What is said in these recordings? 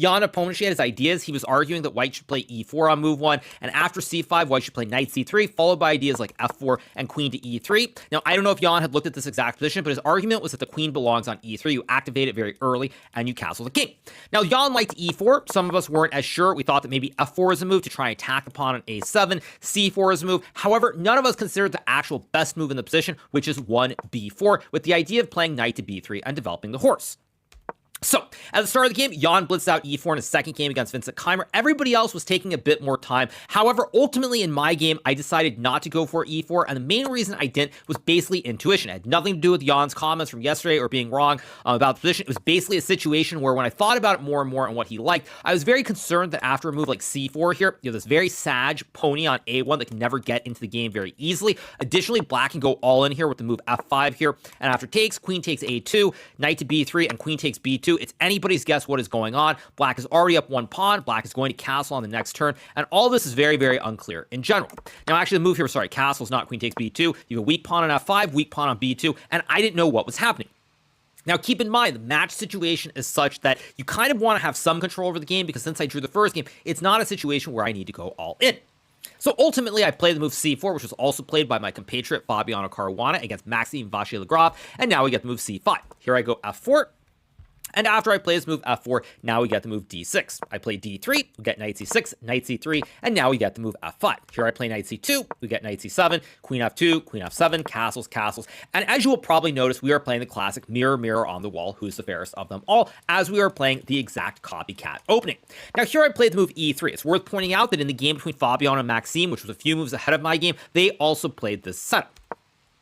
Jan opponent, she had his ideas. He was arguing that white should play e4 on move 1, and after c5, white should play knight c3, followed by ideas like f4 and queen to e3. Now, I don't know if Jan had looked at this exact position, but his argument was that the queen belongs on e3. You activate it very early, and you castle the king. Now, Jan liked e4. Some of us weren't as sure. We thought that maybe f4 is a move to try and attack the pawn on a7. c4 is a move. However, none of us considered the actual best move in the position, which is 1b4, with the idea of playing knight to b3 and developing the horse. So, at the start of the game, Jan blitzed out e4 in his second game against Vincent Keimer. Everybody else was taking a bit more time. However, ultimately in my game, I decided not to go for e4, and the main reason I didn't was basically intuition. It had nothing to do with Jan's comments from yesterday or being wrong about the position. It was basically a situation where when I thought about it more and more and what he liked, I was very concerned that after a move like c4 here, you have this very sag pony on a1 that can never get into the game very easily. Additionally, black can go all in here with the move f5 here, and after takes, queen takes a2, knight to b3, and queen takes b2. It's anybody's guess what is going on. Black is already up one pawn. Black is going to castle on the next turn. And all this is very, very unclear in general. Now, actually, the move here, sorry, castle is not queen takes b2. You have a weak pawn on f5, weak pawn on b2, and I didn't know what was happening. Now, keep in mind, the match situation is such that you kind of want to have some control over the game because since I drew the first game, it's not a situation where I need to go all in. So ultimately, I played the move c4, which was also played by my compatriot Fabiano Caruana against Maxime Vachier-Lagrave, and now we get the move c5. Here I go f4. And after I play this move f4, now we get the move d6. I play d3, we get knight c6, knight c3, and now we get the move f5. Here I play knight c2, we get knight c7, queen f2, queen f7, castles, castles. And as you will probably notice, we are playing the classic mirror, mirror on the wall, who's the fairest of them all, as we are playing the exact copycat opening. Now here I played the move e3. It's worth pointing out that in the game between Fabiano and Maxime, which was a few moves ahead of my game, they also played this setup.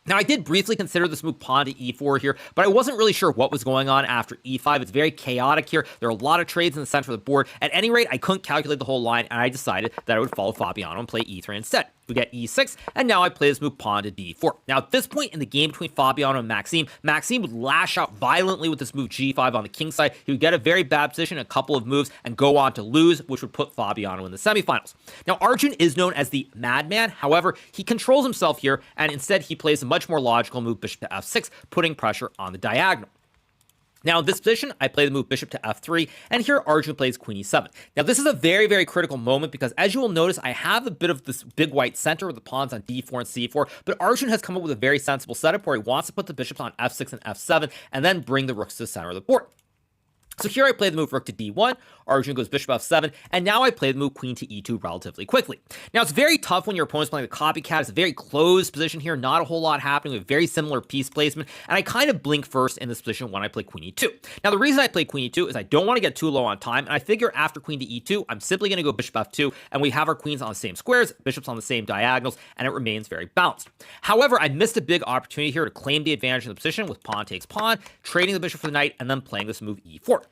Now, I did briefly consider this move pawn to e4 here, but I wasn't really sure what was going on after e5. It's very chaotic here. There are a lot of trades in the center of the board. At any rate, I couldn't calculate the whole line, and I decided that I would follow Fabiano and play e3 instead. We get e6, and now I play this move pawn to d4. Now, at this point in the game between Fabiano and Maxime, Maxime would lash out violently with this move g5 on the king side. He would get a very bad position, a couple of moves, and go on to lose, which would put Fabiano in the semifinals. Now, Arjun is known as the madman. However, he controls himself here, and instead he plays a much more logical move, bishop to f6, putting pressure on the diagonal. Now, in this position, I play the move bishop to f3, and here Arjun plays queen e7. Now, this is a very, very critical moment because, as you will notice, I have a bit of this big white center with the pawns on d4 and c4, but Arjun has come up with a very sensible setup where he wants to put the bishops on f6 and f7, and then bring the rooks to the center of the board. So here I play the move rook to d1, Arjun goes bishop f7, and now I play the move queen to e2 relatively quickly. Now, it's very tough when your opponent's playing the copycat. It's a very closed position here, not a whole lot happening with very similar piece placement, and I kind of blink first in this position when I play queen e2. Now, the reason I play queen e2 is I don't want to get too low on time, and I figure after queen to e2, I'm simply going to go bishop f2, and we have our queens on the same squares, bishops on the same diagonals, and it remains very balanced. However, I missed a big opportunity here to claim the advantage in the position with pawn takes pawn, trading the bishop for the knight, and then playing this move e4.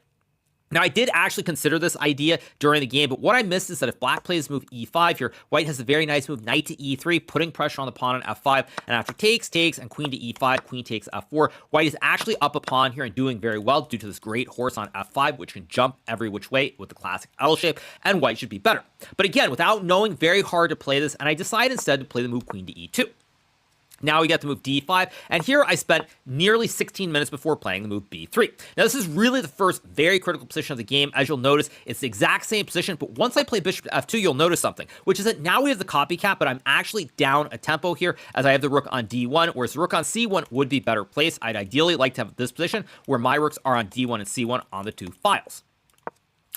Now, I did actually consider this idea during the game, but what I missed is that if black plays move e5 here, white has a very nice move, knight to e3, putting pressure on the pawn on f5, and after takes, and queen to e5, queen takes f4, white is actually up a pawn here and doing very well due to this great horse on f5, which can jump every which way with the classic L shape, and white should be better. But again, without knowing, very hard to play this, and I decided instead to play the move queen to e2. Now we get the move d5, and here I spent nearly 16 minutes before playing the move b3. Now this is really the first very critical position of the game. As you'll notice, it's the exact same position, but once I play bishop to f2, you'll notice something, which is that now we have the copycat, but I'm actually down a tempo here as I have the rook on d1, whereas the rook on c1 would be better placed. I'd ideally like to have this position where my rooks are on d1 and c1 on the two files.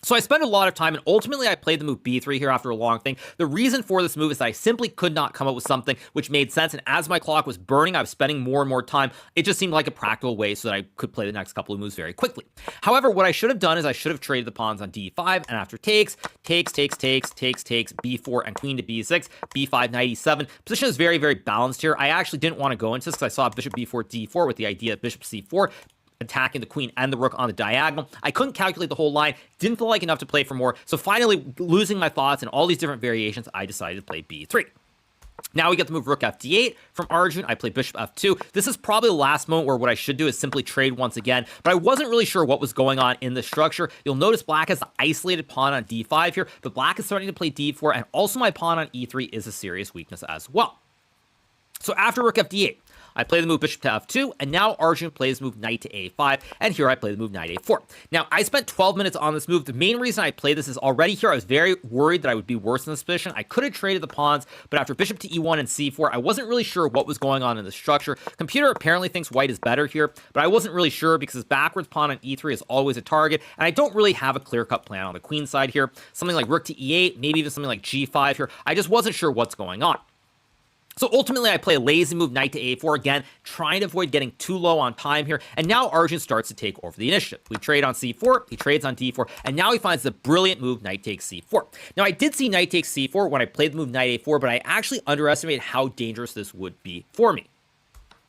So I spent a lot of time, and ultimately I played the move b3 here after a long thing. The reason for this move is that I simply could not come up with something which made sense, and as my clock was burning, I was spending more and more time. It just seemed like a practical way so that I could play the next couple of moves very quickly. However, what I should have done is I should have traded the pawns on d5, and after takes, b4, and queen to b6, b5, knight e7. Position is very, very balanced here. I actually didn't want to go into this because I saw bishop b4, d4 with the idea of bishop c4, attacking the queen and the rook on the diagonal. I couldn't calculate the whole line, didn't feel like enough to play for more, so finally, losing my thoughts and all these different variations, I decided to play b3. Now we get the move rook fd8 from Arjun. I play bishop f2. This is probably the last moment where what I should do is simply trade once again, but I wasn't really sure what was going on in the structure. You'll notice black has the isolated pawn on d5 here, but black is starting to play d4, and also my pawn on e3 is a serious weakness as well. So after rook fd8, I play the move bishop to f2, and now Arjun plays the move knight to a5, and here I play the move knight a4. Now, I spent 12 minutes on this move. The main reason I played this is already here, I was very worried that I would be worse in this position. I could have traded the pawns, but after bishop to e1 and c4, I wasn't really sure what was going on in the structure. Computer apparently thinks white is better here, but I wasn't really sure because his backwards pawn on e3 is always a target, and I don't really have a clear-cut plan on the queen side here. Something like rook to e8, maybe even something like g5 here. I just wasn't sure what's going on. So ultimately, I play a lazy move, knight to a4, again, trying to avoid getting too low on time here, and now Arjun starts to take over the initiative. We trade on c4, he trades on d4, and now he finds the brilliant move, knight takes c4. Now, I did see knight takes c4 when I played the move knight a4, but I actually underestimated how dangerous this would be for me.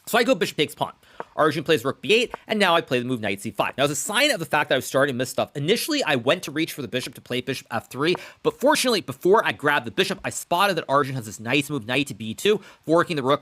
So I go bishop takes pawn. Arjun plays rook b8, and now I play the move knight c5. Now, as a sign of the fact that I was starting to miss stuff, initially I went to reach for the bishop to play bishop f3, but fortunately, before I grabbed the bishop, I spotted that Arjun has this nice move, knight to b2, forking the rook